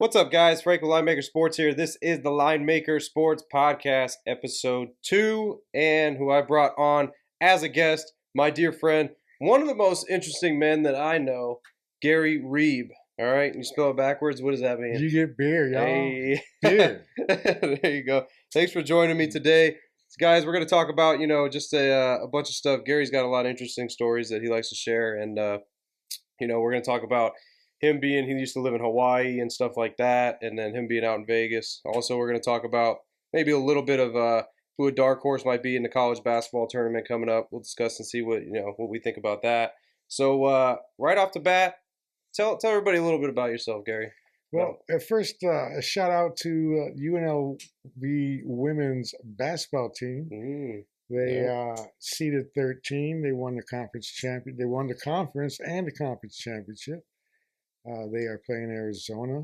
What's up, guys? Frank with Linemaker Sports here. This is the Linemaker Sports Podcast, episode 2, and who I brought on as a guest, my dear friend, one of the most interesting men that I know, Gary Reeb. All right, you spell it backwards. What does that mean? You get beer, y'all. Hey. Beer. There you go. Thanks for joining me today. Guys, we're going to talk about, just a bunch of stuff. Gary's got a lot of interesting stories that he likes to share, and, we're going to talk about he used to live in Hawaii and stuff like that, and then him being out in Vegas. Also, we're going to talk about maybe a little bit of who a dark horse might be in the college basketball tournament coming up. We'll discuss and see what we think about that. So right off the bat, tell everybody a little bit about yourself, Gary. Well, at first, a shout out to UNLV women's basketball team. They seeded 13. They won the conference champion. They won the conference and the conference championship. They are playing Arizona.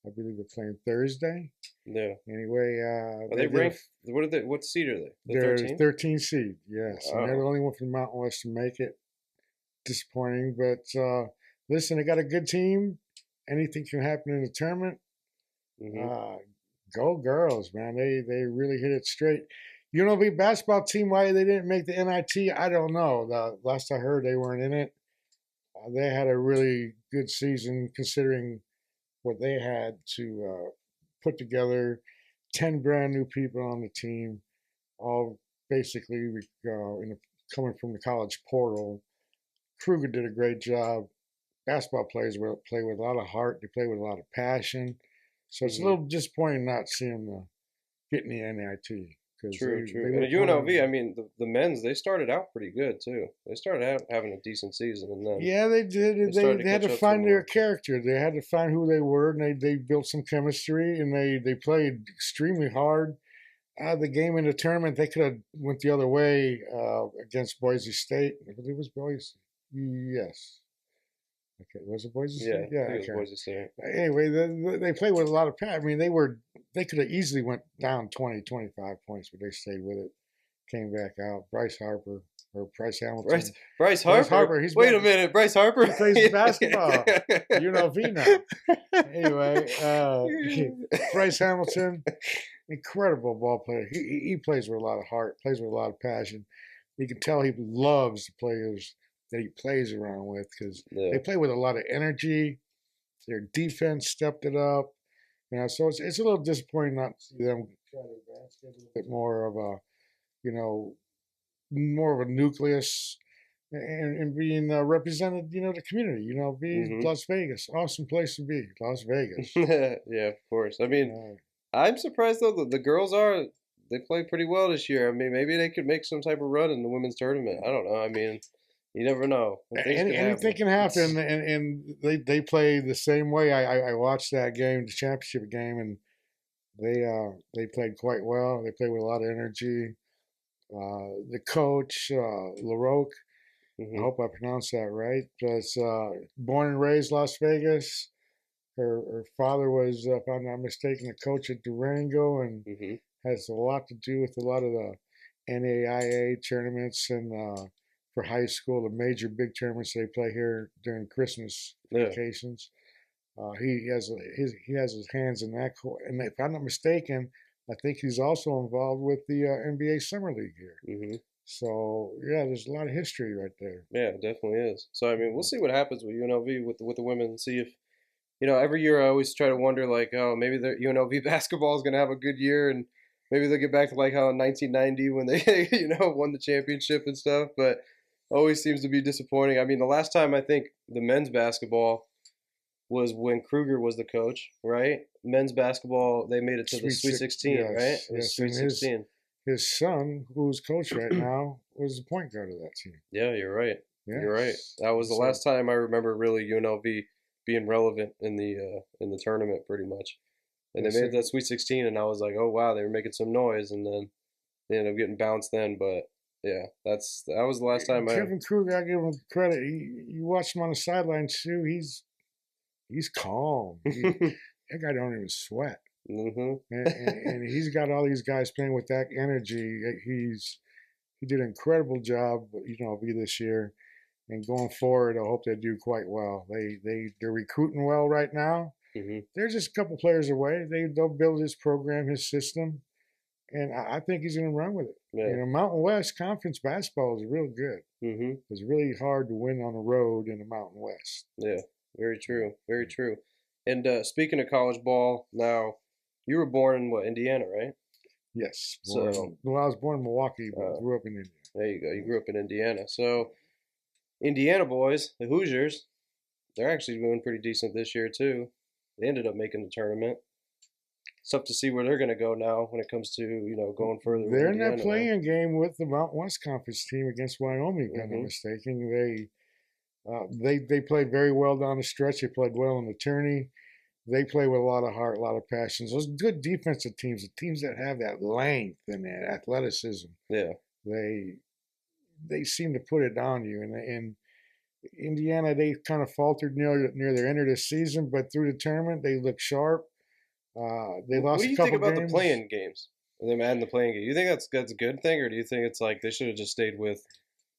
I believe they're playing Thursday. Yeah. Anyway, are they ranked? What seed are they? They're 13 seed. Yes, wow. And they're the only one from the Mountain West to make it. Disappointing, but listen, they got a good team. Anything can happen in the tournament. Go girls, man! They really hit it straight. UNLV basketball team, why they didn't make the NIT, I don't know. The last I heard, they weren't in it. They had a really good season considering what they had to put together. 10 brand new people on the team, all basically coming from the college portal. Kruger did a great job. Basketball players play with a lot of heart. They play with a lot of passion. So it's a little disappointing not seeing them getting the NIT. True. And at UNLV, I mean, the men's, they started out pretty good, too. They started out having a decent season. And then yeah, they did. They had to find their character. They had to find who they were, and they built some chemistry, and they played extremely hard. The game in the tournament, they could have went the other way against Boise State. I believe it was Boise. Yes. Okay, was it Boise State? Yeah, it was Boise State. Anyway, they played with a lot of passion. I mean, they could have easily went down 20, 25 points, but they stayed with it. Came back out. Bryce Hamilton. Bryce Harper? Wait a minute, Bryce Harper? He plays basketball. UNLV now. Anyway, Bryce Hamilton, incredible ball player. He plays with a lot of heart, plays with a lot of passion. You can tell he loves the players that he plays around with because they play with a lot of energy. Their defense stepped it up. So it's a little disappointing not to see them try to advance, get a little bit more of a, more of a nucleus and being represented, the community, Las Vegas, awesome place to be, Las Vegas. Yeah, of course. I mean, I'm surprised though that the girls they play pretty well this year. I mean, maybe they could make some type of run in the women's tournament. I don't know. I mean, you never know. Anything can happen, and they play the same way. I watched that game, the championship game, and they played quite well. They played with a lot of energy. The coach, LaRoque, I hope I pronounced that right, was born and raised Las Vegas. Her father was, if I'm not mistaken, a coach at Durango, and has a lot to do with a lot of the NAIA tournaments and for high school, the major big tournaments they play here during Christmas vacations. He has his hands in that court, and if I'm not mistaken, I think he's also involved with the NBA Summer League here. So yeah, there's a lot of history right there. Yeah, it definitely is. So I mean, we'll see what happens with UNLV with the women, and see if every year I always try to wonder like, oh, maybe the UNLV basketball is gonna have a good year, and maybe they'll get back to like how in 1990 when they won the championship and stuff, but always seems to be disappointing. I mean, the last time I think the men's basketball was when Kruger was the coach, right? Men's basketball, they made it to the Sweet 16, right? It was Sweet 16. His son, who's coach right now, was the point guard of that team. Yeah, you're right. Yeah. You're right. That was the last time I remember really UNLV being relevant in the tournament, pretty much. And they made that Sweet 16, and I was like, oh wow, they were making some noise, and then they ended up getting bounced then, but. Yeah, that was the last time Kevin Kruger, I give him credit. You watch him on the sideline too. He's calm. That guy don't even sweat. And he's got all these guys playing with that energy. He did an incredible job, this year, and going forward, I hope they do quite well. They're recruiting well right now. They're just a couple players away. They'll build his program, his system, and I think he's going to run with it. Yeah. Mountain West Conference basketball is real good. It's really hard to win on the road in the Mountain West. Yeah, very true. Very true. And speaking of college ball, now you were born in what, Indiana, right? Yes. So, I was born in Milwaukee, but grew up in Indiana. There you go. You grew up in Indiana. So, Indiana boys, the Hoosiers, they're actually doing pretty decent this year too. They ended up making the tournament. It's tough to see where they're going to go now when it comes to going further. They're in that playing game with the Mountain West Conference team against Wyoming. If I'm not mistaken, they played very well down the stretch. They played well in the tourney. They play with a lot of heart, a lot of passion. Those good defensive teams, the teams that have that length and that athleticism. Yeah, they seem to put it on you. And Indiana, they kind of faltered near their end of the season, but through the tournament, they look sharp. They lost. What do you think about the playing games? Them adding the playing game. You think that's a good thing, or do you think it's like they should have just stayed with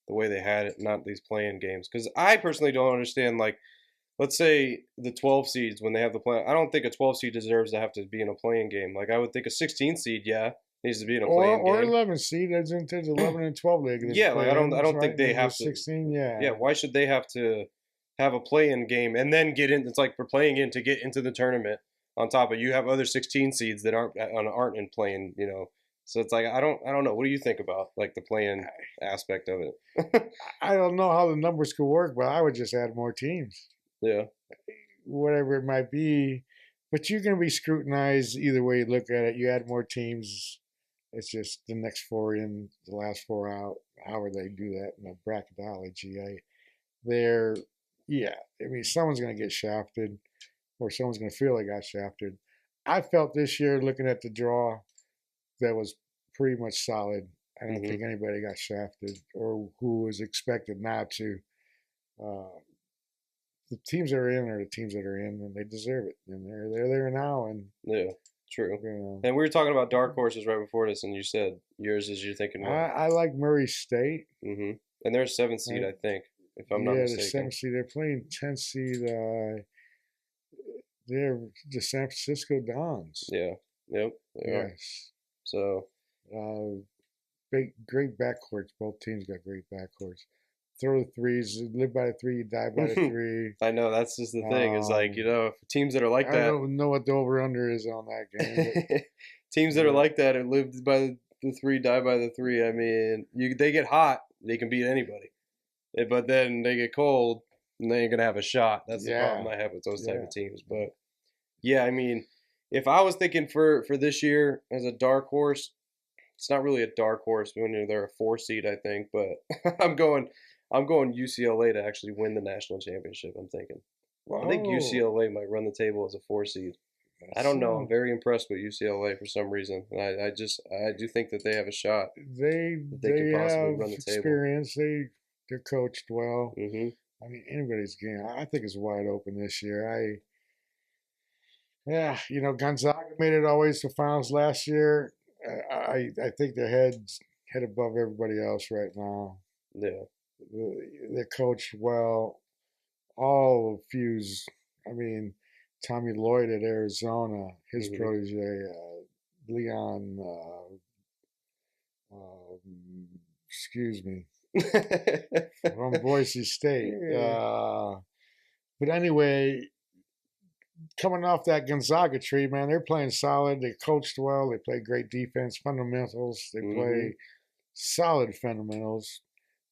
the way they had it, not these playing games? Because I personally don't understand. Like, let's say the 12 seeds when they have the play. I don't think a 12 seed deserves to have to be in a playing game. Like, I would think a 16 seed, needs to be in a playing game. Or 11 seed, as in 11 and 12 league. Yeah, like I don't think they have to. 16, yeah. Yeah, why should they have to have a play-in game and then get in? It's like for playing in to get into the tournament. On top of you have other 16 seeds that aren't in playing, So it's like I don't know. What do you think about like the playing aspect of it? I don't know how the numbers could work, but I would just add more teams. Yeah. Whatever it might be, but you're going to be scrutinized either way you look at it. You add more teams, it's just the next 4 in, the last 4 out. However they do that in the bracketology, someone's going to get shafted. Or someone's going to feel they got shafted. I felt this year, looking at the draw, that was pretty much solid. I don't think anybody got shafted or who was expected not to. The teams that are in are the teams that are in, and they deserve it. And they're there now. And yeah, true. And we were talking about dark horses right before this, and you said yours is you're thinking. I like Murray State. And they're 7th seed, I think, if I'm not mistaken. Yeah, they're 7th seed. They're playing 10th seed. They're the San Francisco Dons. Yeah. Yep. Yes. So, great backcourts. Both teams got great backcourts. Throw the threes. Live by the 3, you die by the 3. I know that's just the thing. Is like teams that are like that. I don't know what the over under is on that game. Teams that are like that and live by the 3, die by the 3. I mean, they get hot, they can beat anybody, but then they get cold. And they ain't gonna have a shot. That's the problem I have with those type of teams. But yeah, I mean, if I was thinking for this year as a dark horse, it's not really a dark horse when they're a 4 seed, I think. But I'm going UCLA to actually win the national championship. I'm thinking. Whoa. I think UCLA might run the table as a 4 seed. I don't know. I'm very impressed with UCLA for some reason. I do think that they have a shot. They could possibly run the experience. Table. They're coached well. I mean, anybody's game. I think it's wide open this year. Gonzaga made it always to finals last year. I think they're head above everybody else right now. Yeah, they're coached well. All fuse. I mean, Tommy Lloyd at Arizona, his protege, Leon. Excuse me. From Boise State. But anyway, coming off that Gonzaga tree, man, they're playing solid. They coached well. They play great defense, fundamentals. They play solid fundamentals.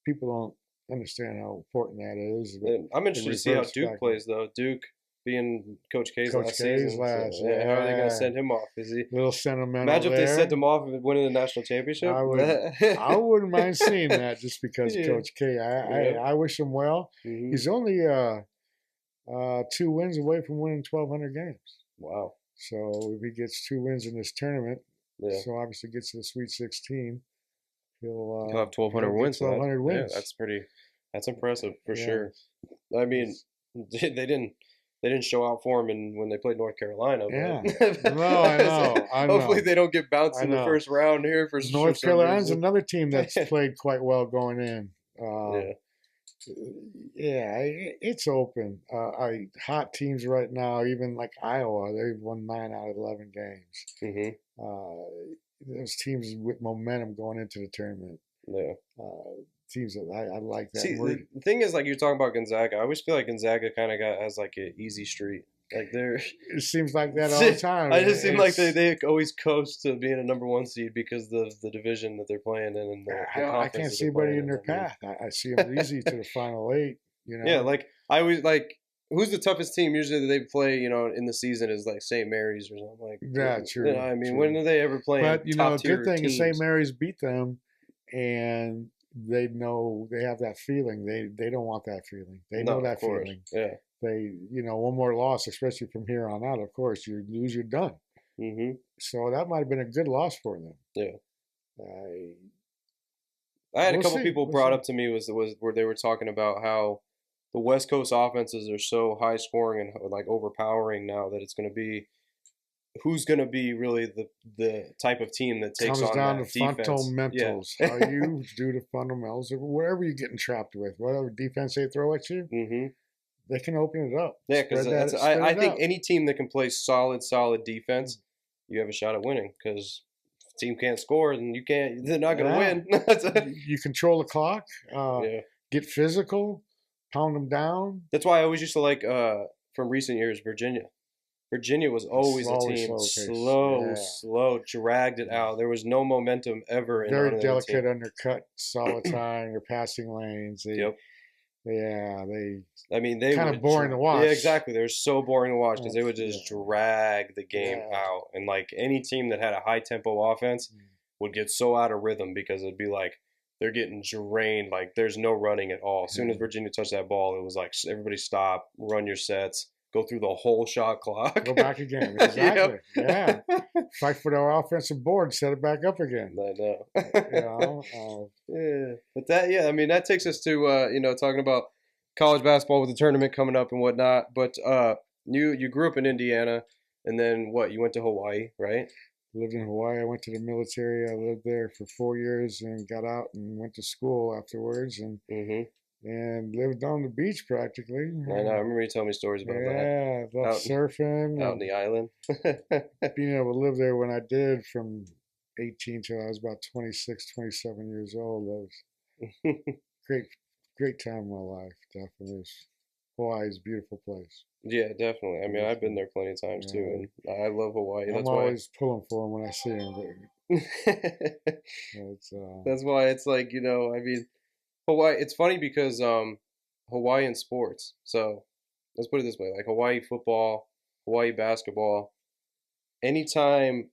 People don't understand how important that is. I'm interested to see how Duke plays, though. Duke being Coach K's last season. How are they going to send him off? Is he a little sentimental? Imagine if they sent him off winning the national championship. I wouldn't mind seeing that just because Coach K. I wish him well. He's only 2 wins away from winning 1,200 games. Wow! So if he gets 2 wins in this tournament, so obviously gets to the Sweet 16, he'll have 1,200 wins. 1,200 wins. Yeah, that's impressive for sure. I mean, they didn't show out for him when they played North Carolina. But no, I know. Hopefully they don't get bounced in the first round here. North Carolina's another team that's played quite well going in. Yeah, it's open. Hot teams right now, even like Iowa, they've won 9 out of 11 games. Hmm. Those teams with momentum going into the tournament. Yeah. Teams that I like that. See, And the thing is, like you're talking about Gonzaga. I always feel like Gonzaga kind of got has like an easy street. Like they're, it seems like that all the time. I just seem like It's they always coast to being a number one seed because of the division that they're playing in and the I conference can't that see they're anybody playing in in. their path. I see them easy to the final eight. You Yeah, know. like I always like who's the toughest team usually that they play, in the season is like St. Mary's or something like. Yeah, true, I mean, when true. are they ever playing But top a good tier thing is St. teams? Mary's beat them, and they know they have that feeling. They don't want that feeling. They No, know of that course. feeling. Yeah. They one more loss, especially from here on out. Of course, you lose, you're done. Hmm. So that might have been a good loss for them. Yeah. I I had a We'll couple see. people We'll brought see. up to me was where they were talking about how the West Coast offenses are so high scoring and like overpowering now that it's going to be who's going to be really the type of team that takes Comes on down to that defense. Yeah. fundamentals. How you do the fundamentals, or wherever you're getting trapped with, whatever defense they throw at you, Hmm. they can open it up. Yeah, because Spread I it think out. any team that can play solid defense, you have a shot at winning. Because if the team can't score, then you can't. They're not going to Yeah, win. you control the clock. Yeah, Get physical, pound them down. that's why I always used to like from recent years Virginia. Virginia was always a Slowly, team slow pace. Yeah, slow, dragged it out. There was no momentum ever in very on the other team. delicate undercuts all the time. Your passing lanes. Yep. They I mean, they kind of would. boring to Yeah, watch. exactly. They're so boring to watch because they would Yeah, just drag the game yeah. out, and like any team that had a high tempo offense would get so out of rhythm because it'd be like they're getting drained. Like there's no running at all. As soon as Virginia touched that ball, it was like everybody stop, run your sets, go through the whole shot clock. Go back again. Yep. Exactly. Yeah. Fight for their offensive board. Set it back up again. I know. You know. Yeah, but I mean, that takes us to talking about college basketball with the tournament coming up and whatnot. But you grew up in Indiana, and then what? You went to Hawaii, right? Lived in Hawaii. I went to the military. I lived there for 4 years and got out and went to school afterwards Mm-hmm. and lived on the beach practically. I know. I remember you telling me stories about that Yeah, loved out surfing out in and the island. being able to live there when I did from 18 till I was about 26, 27 years old. That was great, great time in my life. Definitely. Hawaii is a beautiful place. Yeah, definitely. I mean, I've been Beautiful. there plenty of times too, Yeah. and I love Hawaii. I'm That's why. always pulling for them when I see them. It's That's why it's like I mean, Hawaii. It's funny because Hawaiian sports. So let's put it this way: like Hawaii football, Hawaii basketball. Anytime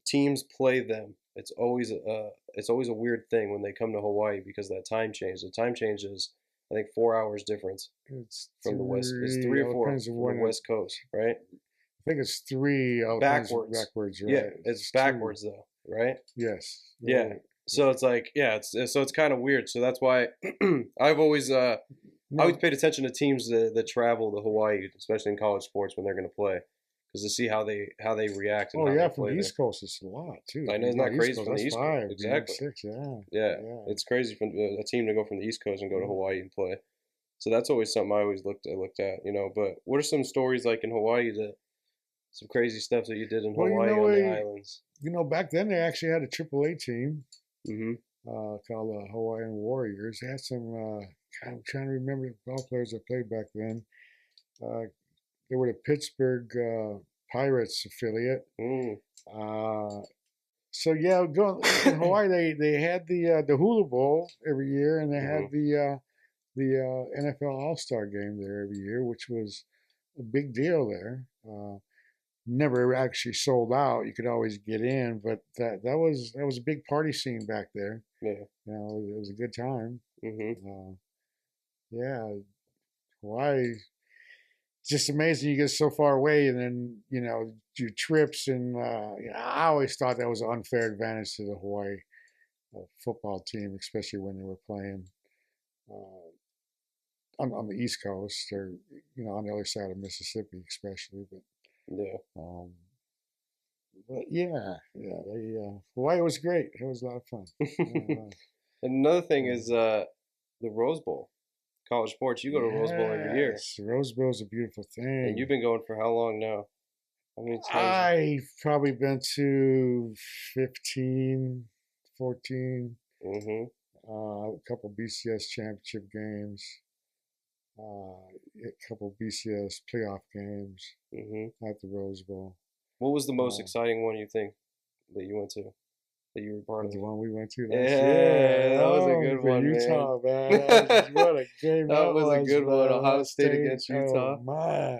teams play them, it's always a weird thing when they come to Hawaii because that time change. The time change is I think 4 hours difference it's from the west. It's three. three or All four depends on from the when. west coast, right? I think it's three. All depends on Backwards. backwards, Yeah, right? it's It's two. backwards though, right? Yes. Yeah. Right. So it's like it's kind of weird. So that's why I've always No. paid attention to teams that travel to Hawaii, especially in college sports when they're going to play, because to see how they react and Oh how yeah, they from play the there. East Coast, it's a lot too. I know You it's go not East crazy Coast, from the that's East Coast. five. Maybe Exactly. six. Yeah. Yeah, Yeah. it's crazy for a team to go from the East Coast and go to Hawaii and play. So that's always something I always looked at. But what are some stories like in Hawaii that some crazy stuff that you did in Well, Hawaii on the islands? back then they actually had a AAA team Mm-hmm. called the Hawaiian Warriors. They had some. I'm trying to remember the ball players that played back then. Uh, they were the Pittsburgh Pirates affiliate. Mm. Uh, so yeah, in Hawaii they had the Hula Bowl every year, and they Mm-hmm. had the NFL All Star Game there every year, which was a big deal there. Never actually sold out. You could always get in, but that was a big party scene back there. Yeah. It was a good time. Mm-hmm. Yeah, Hawaii. It's just amazing you get so far away, and then your trips, and I always thought that was an unfair advantage to the Hawaii football team, especially when they were playing uh, on the East Coast or on the other side of Mississippi, especially. Yeah. But Hawaii was great. It was a lot of fun. And another thing Yeah. is the Rose Bowl. college sports, you go to Rose Bowl every year, Yes, Rose Bowl is a beautiful and you've thing. been going for how long now? How many times? I've probably been to 15, 14, Mm-hmm. a couple BCS championship games, a couple BCS playoff games Mm-hmm. at the Rose Bowl. What was the most Uh, exciting one you think that you went to, that you were part of? the one we went to last Yeah, year. that was a Oh, good the one, man. Utah, man. What a game That that was a was, good one. man. Ohio Ohio State State. against Oh, Utah. man.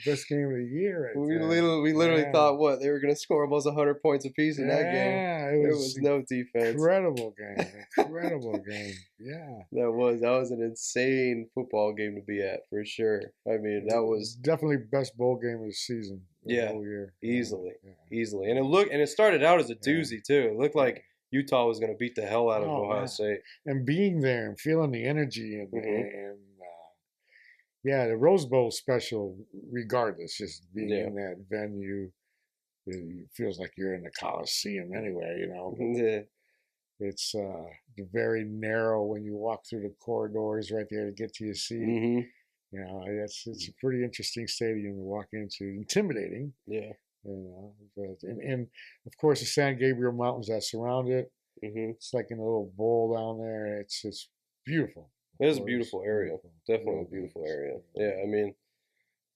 Best game of the year right there. We literally Yeah. thought what they were going to score almost 100 points apiece in that game. Yeah, it There was was no defense. incredible game. Incredible game. Yeah. That was an insane football game to be at for sure. I mean, that was Definitely best bowl game of the season. The yeah, whole year. easily, Yeah. easily. And it started out as a Yeah. doozy too. It looked like Utah was going to beat the hell out of Oh, Ohio man. State. And being there and feeling the energy and, Mm-hmm. yeah, the Rose Bowl special, regardless, just being Yeah. in that venue, it feels like you're in the Coliseum anyway, you know. Yeah. It's very narrow when you walk through the corridors right there to get to your seat. Mm-hmm. You know, it's a pretty interesting stadium to walk into. Intimidating, Yeah. you know. But and of course the San Gabriel Mountains that surround it. Mm-hmm. It's like in a little bowl down there. It's beautiful. It is a beautiful area. Beautiful. Definitely a beautiful area. Yeah, I mean,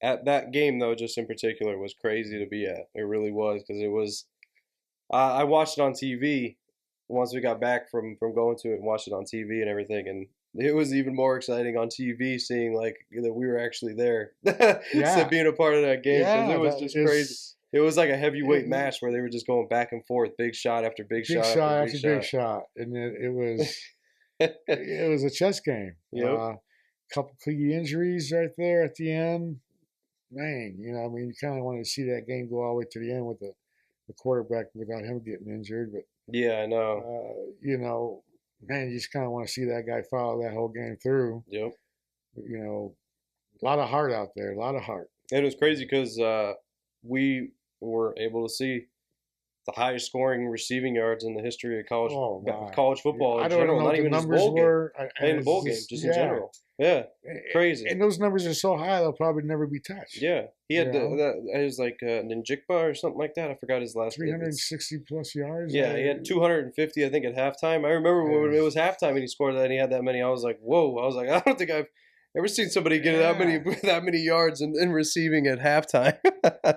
at that game though, just in particular, was crazy to be at. It really was because it was. I watched it on TV once we got back from going to it and watched it on TV and everything, and it was even more exciting on TV seeing like that we were actually there, so Yeah, being a part of that game because yeah. it was That just crazy. is It was like a heavyweight it, match where they were just going back and forth, big shot after big big shot after shot big after shot. big shot, and it was a chess game. Yep. Couple key injuries right there at the end. Man, you know, I mean, you kind of want to see that game go all the way to the end with the quarterback without him getting injured. But, Yeah, I know. you know, man, you just kind of want to see that guy follow that whole game through. Yep. You know, a lot of heart out there, a lot of heart. And it was crazy because we were able to see the highest scoring receiving yards in the history of college football I in don't general. know Not what the even his numbers bowl game. were. Not even the bowl game, just in general. Yeah, crazy. And those numbers are so high, they'll probably never be touched. Yeah, he had You know? it was like Ninjikba or something like that. I forgot his last name. 360 plus yards. Yeah, he had 250, I think, at halftime. I remember when it was halftime and he scored that and he had that many. I was like, whoa! I was like, I don't think I've ever seen somebody get that many yards in receiving at halftime. I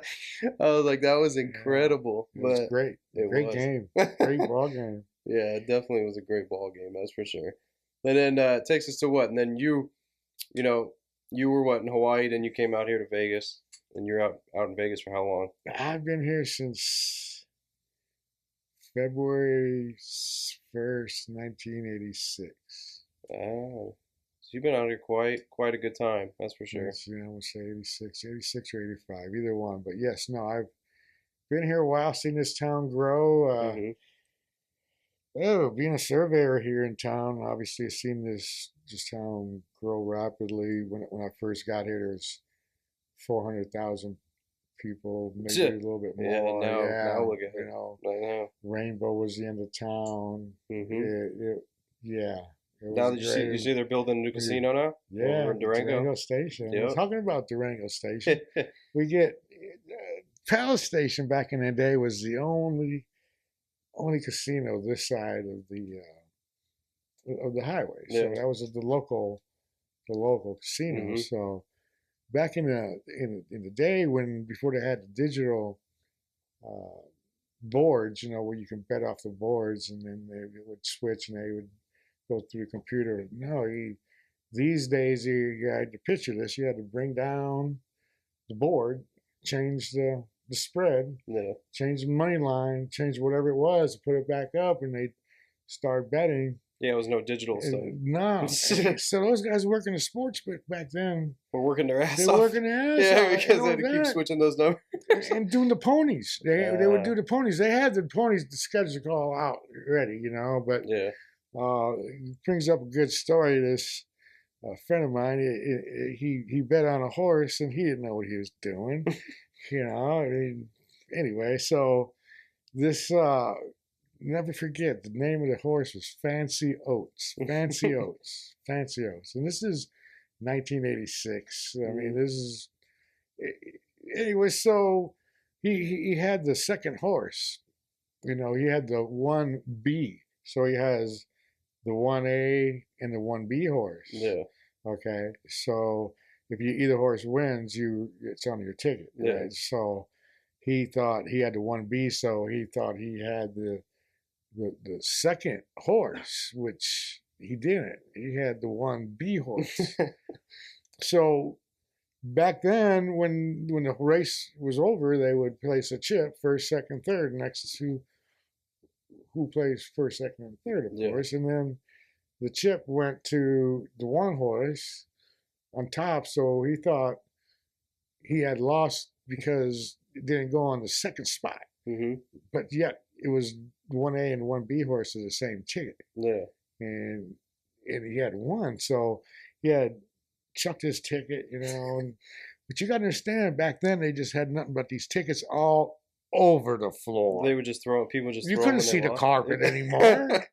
was like, that was incredible. It was But great. it Great was. game. Great ball game. Yeah, it definitely was a great ball game, that's for sure. And then it takes us to what? And then you know, you were what in Hawaii, then you came out here to Vegas, and you're out in Vegas for how long? I've been here since February 1st, 1986. Oh, so you've been out here quite a good time, that's for sure. Yes, I would say 86 or 85, either one. But yes, no, I've been here a while, seen this town grow. Hmm. Being a surveyor here in town, obviously I've seen this town grow rapidly. When I first got here, there was 400,000 people, maybe a little bit Yeah, more. now look at you it. know, I know. Rainbow was the end of town. Hmm. Yeah, it Now was that you see they're building a new When casino now Yeah, over in Durango. Durango Station. Yep. Talking about Durango Station, we get Palace Station back in the day was the only casino this side of the highway. Yeah. So that was the local casino. Mhm. So back in the day when before they had the digital boards, you know, where you can bet off the boards and then they would switch and they would go through the computer. No, these days you had to picture this. You had to bring down the board, change the spread, Yeah. change the money line, change whatever it was, put it back up, and they'd start betting. Yeah, it was no digital stuff. No. So those guys working the sports back then, We're working their ass they off. were working their ass Yeah, off. because they had to keep switching those numbers. And doing the ponies. They would do the ponies. They had the ponies, the schedule all out ready, you know, but Yeah. it brings up a good story. This friend of mine, he bet on a horse and he didn't know what he was doing. You know, I mean, anyway, so this never forget the name of the horse was Fancy Oats. Fancy Oats. Fancy Oats. And this is 1986. I mean, this is anyway. So he had the second horse. You know, he had the 1B. So he has the 1A and the 1B horse. Yeah. Okay. So if you either horse wins, it's on your ticket, Yeah. right? So he thought he had the 1B, so he thought he had the second horse, which he didn't. He had the 1B horse. So back then, when the race was over, they would place a chip first, second, third next to who plays first, second, and third, of course. And then the chip went to the one horse on top. So he thought he had lost because it didn't go on the second spot. But yet it was 1A and 1B horse of the same ticket. Yeah. And he had won. So he had chucked his ticket, you know. But you got to understand, back then they just had nothing but these tickets all over the floor. They would just throw people just. You couldn't see the carpet anymore.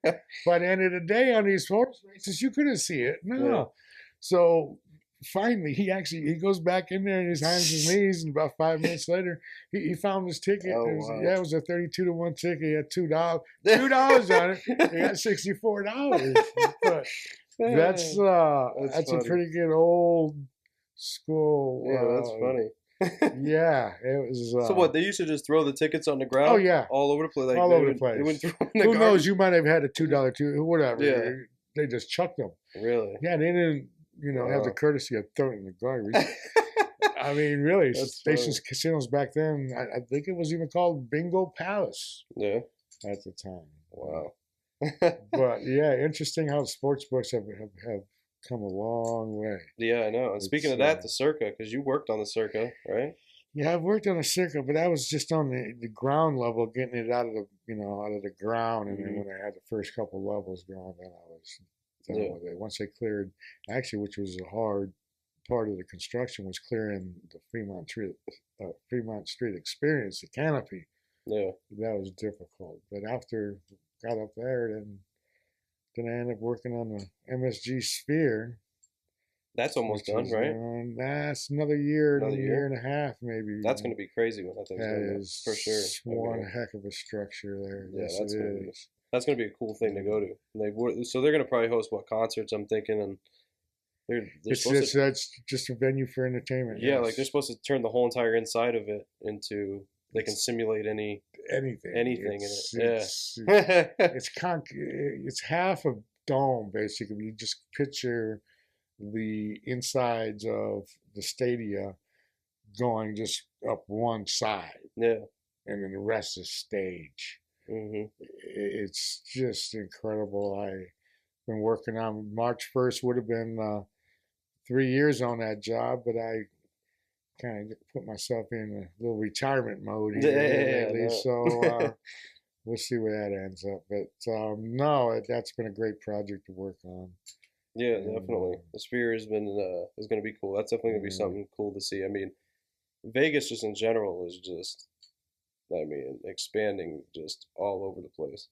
By the end of the day, on these horse races, you couldn't see it. No. Yeah. So finally, he goes back in there and he's hands his knees, and about 5 minutes later, he found his ticket. Oh, it was a 32-1 ticket. He had $2 on it. He got $64. But that's a pretty good old school. Yeah, that's funny. Yeah, it was. So what? They used to just throw the tickets on the ground. Oh yeah, all over the place. Like all over the place. Who knows? You might have had a $2 too, whatever. Yeah, they just chucked them. Really? Yeah, they didn't. Have the courtessy of throwing it in the garbage. I mean, really, stations, casinos back then. I think it was even called Bingo Palace. Yeah. At the time. Wow. But yeah, interesting how sports books have come a long way. Yeah, I know. And speaking of that, the Circa, because you worked on the Circa, right? Yeah, I've worked on the Circa, but that was just on the ground level, getting it out of the ground. And then when I had the first couple levels going, then I was done with it. Once they cleared, actually, which was a hard part of the construction, was clearing the Fremont Street Experience, the canopy. Yeah, that was difficult. But after I got up there, then I ended up working on the MSG Sphere. That's almost done, right? That's another year and a half, maybe. That's going to be crazy when that thing's done, for sure. One heck of a structure there. Yeah, yes, that's going to be a cool thing to go to. So they're going to probably host concerts, I'm thinking, and that's just a venue for entertainment. Yeah, like they're supposed to turn the whole entire inside of it into. They can simulate anything in it. It's half a dome basically. You just picture the insides of the stadia going just up one side. Yeah. And then the rest is stage. It's just incredible. I've been working on March 1st would have been 3 years on that job, but I kind of put myself in a little retirement mode here lately. So we'll see where that ends up. But no, that's been a great project to work on. Yeah, definitely. The Sphere is going to be cool. That's definitely going to be something cool to see. I mean, Vegas just in general is just, expanding just all over the place.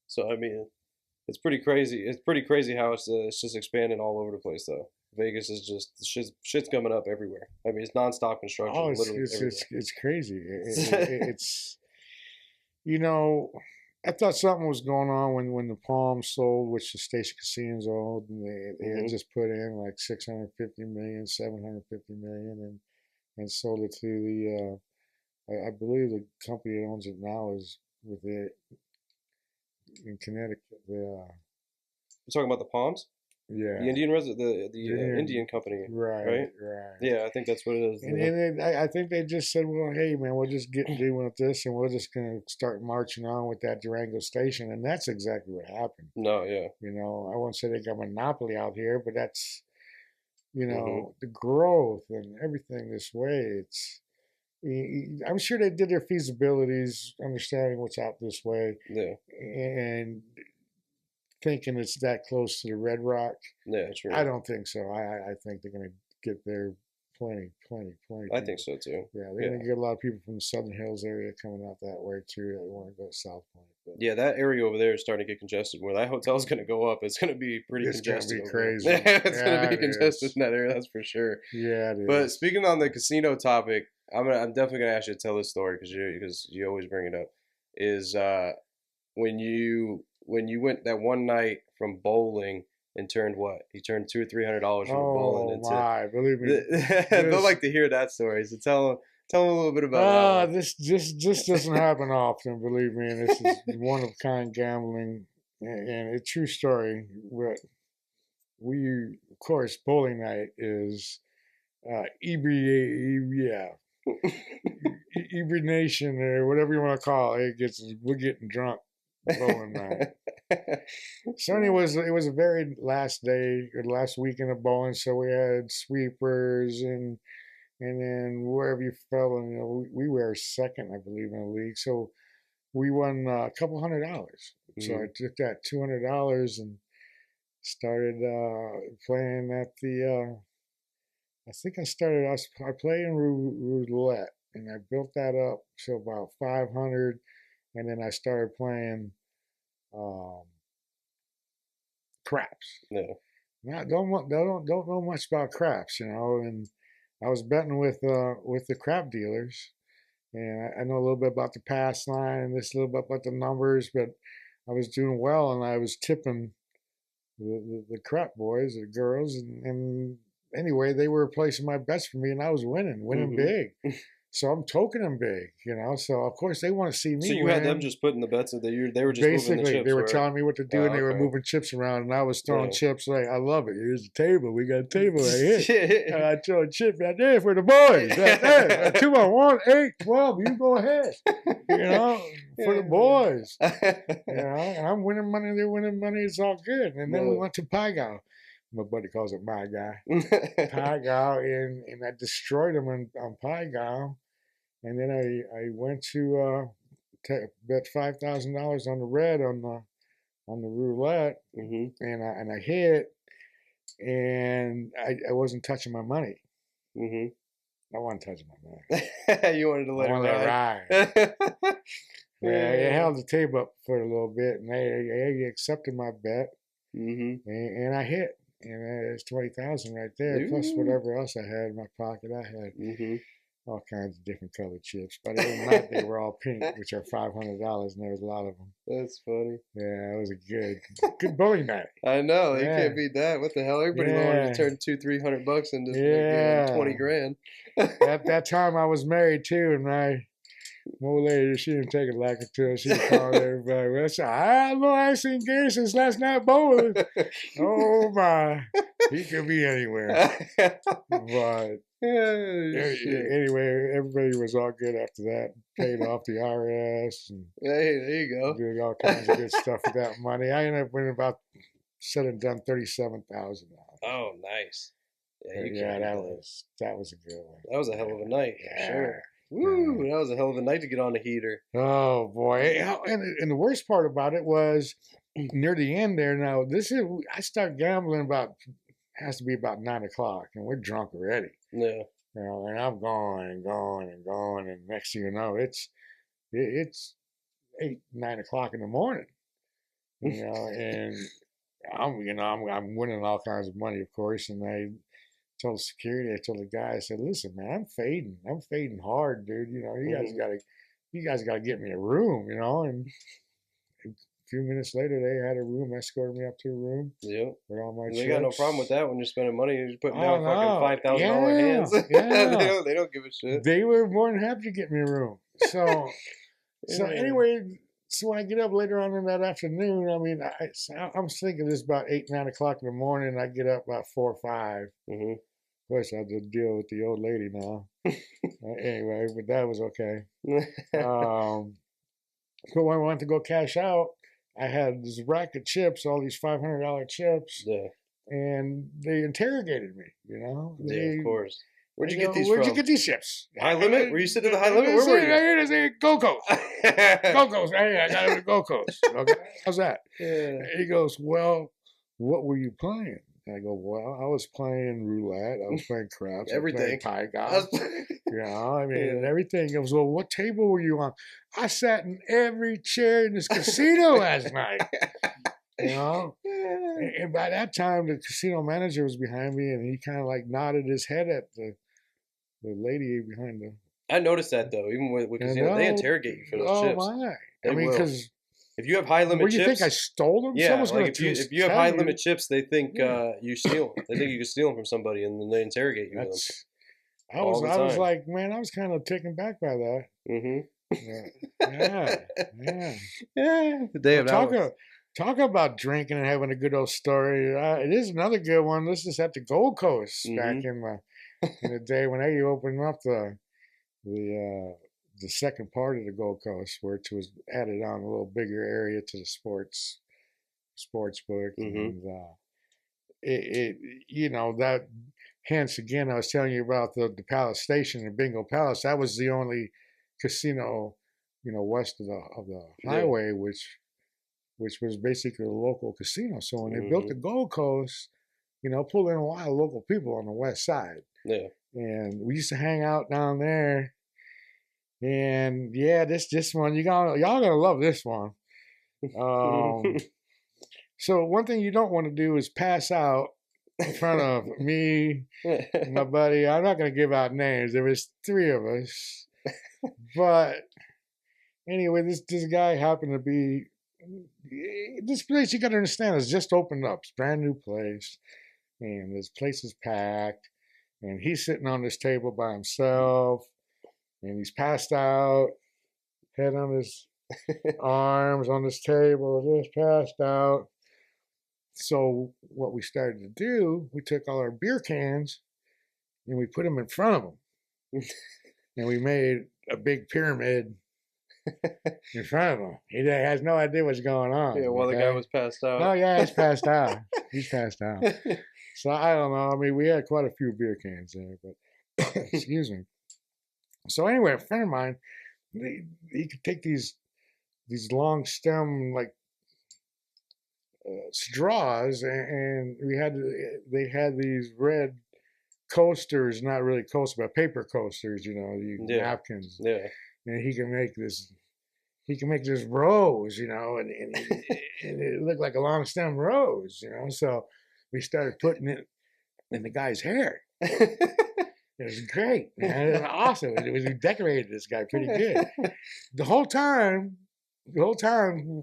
So, I mean, it's pretty crazy. It's pretty crazy how it's just expanding all over the place, though. Vegas is just, shit's coming up everywhere. I mean, it's nonstop construction. Oh, it's crazy. It's, I thought something was going on when the Palm sold, which the Station Casinos owned, and they had just put in like 650 million, 750 million, and sold it to the, I believe the company that owns it now is with it in Connecticut. You're talking about the Palms? Yeah. The Indian Indian company. Right. Yeah, I think that's what it is. And I think they just said, well, hey, man, we'll just get dealing with this, and we're just going to start marching on with that Durango station. And that's exactly what happened. No, yeah. I won't say they got a monopoly out here, but that's, the growth and everything this way. I'm sure they did their feasibilities, understanding what's out this way. Yeah. And thinking it's that close to the Red Rock. Yeah, true. I don't think so. I think they're going to get there plenty. I think so too. Yeah, they're going to get a lot of people from the Southern Hills area coming out that way too. They want to go to South Point. But Yeah, that area over there is starting to get congested. Where that hotel's going to go up, it's going to be pretty It's gonna congested be over crazy. there. It's going to Yeah, be it congested is. in that area, that's for sure. Yeah, it But is. speaking on the casino topic, I'm definitely going to ask you to tell this story because you always bring it up. Is when you went that one night from bowling and turned what? You turned $200 or $300 from the bowling Oh into. my, believe me, They'll this like to hear that story. So tell them a little bit about that one. this doesn't happen often. Believe me, and this is one of kind gambling, and a true story. What we, of course, bowling night is hibernation or whatever you want to call it. We're getting drunk bowling night. So anyway, it was a very last day or last weekend of bowling. So we had sweepers and then wherever you fell, and we were second, I believe, in the league. So we won a couple $100. So I took that $200 and started playing at the. I think I started. I played in roulette, and I built that up to about 500, and then I started playing um, craps. Yeah. Now, don't know much about craps, and I was betting with the crap dealers, and I know a little bit about the pass line and this a little bit about the numbers, but I was doing well, and I was tipping the crap boys, the girls, and anyway, they were placing my bets for me, and I was winning big. So I'm toking them big. So of course they want to see me. So you win. had them just putting the bets that they were just Basically, moving the chips. they were right? telling me what to do, and they were moving chips around, and I was throwing chips. Like, I love it. Here's the table. We got a table right here. And I throw a chip right there for the boys. Right there. 2 on 1, 8, 12. You go ahead. For the boys. And I'm winning money. They're winning money. It's all good. And then we went to Pygao. My buddy calls it My Guy. Pygao, and I destroyed them on Pygao. And then I went to bet $5,000 on the red on the roulette, and I hit, and I wasn't touching my money. I wasn't touching my money. You wanted to let it ride. Yeah, I held the table up for a little bit, and they accepted my bet, and I hit, and there's 20,000 right there, plus whatever else I had in my pocket. I had all kinds of different colored chips, but other than that, they were all pink, which are $500, and there was a lot of them. That's funny. Yeah, it was a good bowling night. I know you can't beat that. What the hell? Everybody wanted to turn $200-300 into 20 grand. At that time, I was married too, and my old lady, she didn't take it like it to us. She called everybody. Well, I know I ain't seen Gary since last night bowling. Oh my, he could be anywhere. But anyway, everybody was all good after that. Paid off the IRS. And hey, there you go. Did all kinds of good stuff with that money. I ended up winning about said and done $37,000. Oh, nice. Yeah, that was a good one. That was a hell of a night. Yeah. Sure. Woo! That was a hell of a night to get on the heater. Oh boy! And the worst part about it was near the end there. Now I started gambling has to be about 9 o'clock, and we're drunk already. Yeah. And I'm going and going and going, and next thing you know, it's 8, 9 o'clock in the morning. And I'm winning all kinds of money, of course, and I told the security, I told the guy, I said, listen, man, I'm fading hard, dude. You guys gotta get me a room, and a few minutes later they had a room, escorted me up to a room. Yep. With all my They chips. got no problem with that when you're spending money, you're just putting down fucking $5,000 hands. Yeah. they don't give a shit. They were more than happy to get me a room. So anyway, so when I get up later on in that afternoon, I mean, I'm thinking this about 8, 9 o'clock in the morning. I get up about 4 or 5. Of course, I had to deal with the old lady now. Anyway, but that was okay. But when I went to go cash out, I had this rack of chips, all these $500 chips. Yeah. And they interrogated me, Yeah, of course. Where'd you get these Where'd from? you get these chips? High Limit? Were you sitting at the High Limit? Where were you? Go-Go's. Go-Go's. Hey, I got it with Go-Go's. Okay. How's that? Yeah. He goes, well, what were you playing? And I go, well, I was playing roulette, I was playing craps, I was playing Everything. Pai. I mean, everything. It was, well, what table were you on? I sat in every chair in this casino last night. And by that time, the casino manager was behind me, and he kind of like nodded his head at the lady behind the. I noticed that though, even with casino, they interrogate you for those chips. My! They I mean, because if you have high limit what do you chips, think I stole them? yeah, Someone's like gonna if you have high limit chips, they think you steal them. They think you can steal them from somebody, and then they interrogate you with them. I was like, man, I was kind of taken back by that. Yeah. The day of talk about drinking and having a good old story. It is another good one. This is at the Gold Coast back in the day when they opened up the second part of the Gold Coast, which was added on a little bigger area to the sports book, and it that. Hence, again, I was telling you about the Palace Station and Bingo Palace. That was the only casino, west of the highway, which was basically a local casino. So when they built the Gold Coast, pulled in a lot of local people on the west side. Yeah. And we used to hang out down there. And yeah, this one, y'all gonna love this one. So one thing you don't want to do is pass out in front of me and my buddy. I'm not going to give out names. There was 3 of us. But anyway, this guy happened to be, this place, you got to understand, is just opened up. It's a brand new place. And this place is packed. And he's sitting on this table by himself. And he's passed out, head on his arms on this table, just passed out. So what we started to do, we took all our beer cans and we put them in front of him. And we made a big pyramid in front of him. He has no idea what's going on. Yeah, while the guy was passed out. Oh, yeah, he's passed out. He's passed out. So I don't know. I mean, we had quite a few beer cans there, but excuse me. So anyway, a friend of mine, he could take these long stem, like, straws, and they had these red coasters, not really coasters, but paper coasters, napkins. Yeah. And he can make this rose, and it looked like a long stem rose, So we started putting it in the guy's hair. It was great, man. It was awesome. We decorated this guy pretty good. The whole time,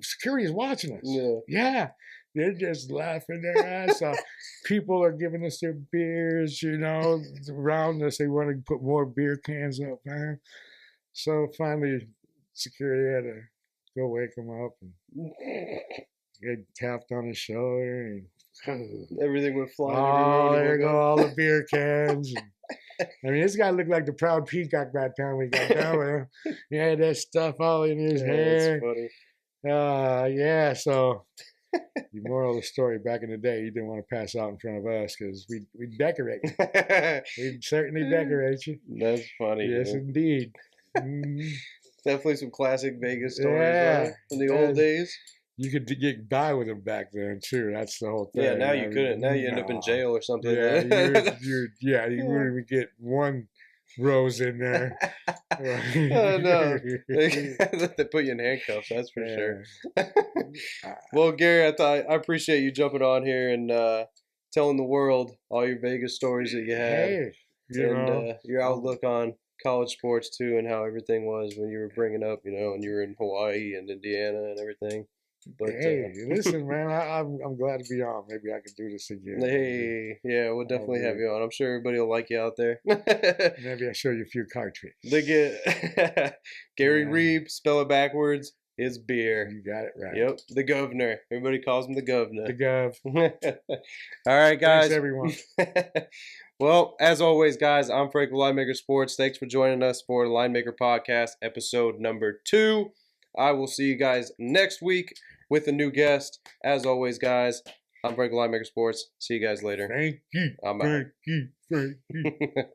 security is watching us. Yeah. They're just laughing their ass off. People are giving us their beers, around us. They want to put more beer cans up, man. So finally, security had to go wake him up and get tapped on his shoulder. And everything went flying. Oh, there go all the beer cans. I mean, this guy looked like the proud peacock by the time we got down with him. He had that stuff all in his hair. That's funny. Yeah, so the moral of the story, back in the day, you didn't want to pass out in front of us because we'd decorate you. We'd certainly decorate you. That's funny. Yes, indeed. Definitely some classic Vegas stories from the old days. You could get by with them back then too. That's the whole thing. Yeah, now you couldn't. Now you end up in jail or something. Yeah, you wouldn't even get one rose in there. Oh, no. They put you in handcuffs, that's for sure. Well, Gary, I appreciate you jumping on here and telling the world all your Vegas stories that you had. Your outlook on college sports too, and how everything was when you were bringing up, and you were in Hawaii and Indiana and everything. But listen, man, I'm glad to be on. Maybe I could do this again. Hey, yeah, we'll definitely have you on. I'm sure everybody will like you out there. Maybe I'll show you a few card tricks. They get Gary Reeb, spell it backwards. It's beer. You got it right. Yep, the governor. Everybody calls him the governor. The gov. All right, guys. Thanks, everyone. Well, as always, guys, I'm Frank with Linemaker Sports. Thanks for joining us for the Linemaker Podcast, episode number 2. I will see you guys next week with a new guest. As always, guys, I'm Frank with Linemaker Sports. See you guys later. Thank you. I'm out. Thank you.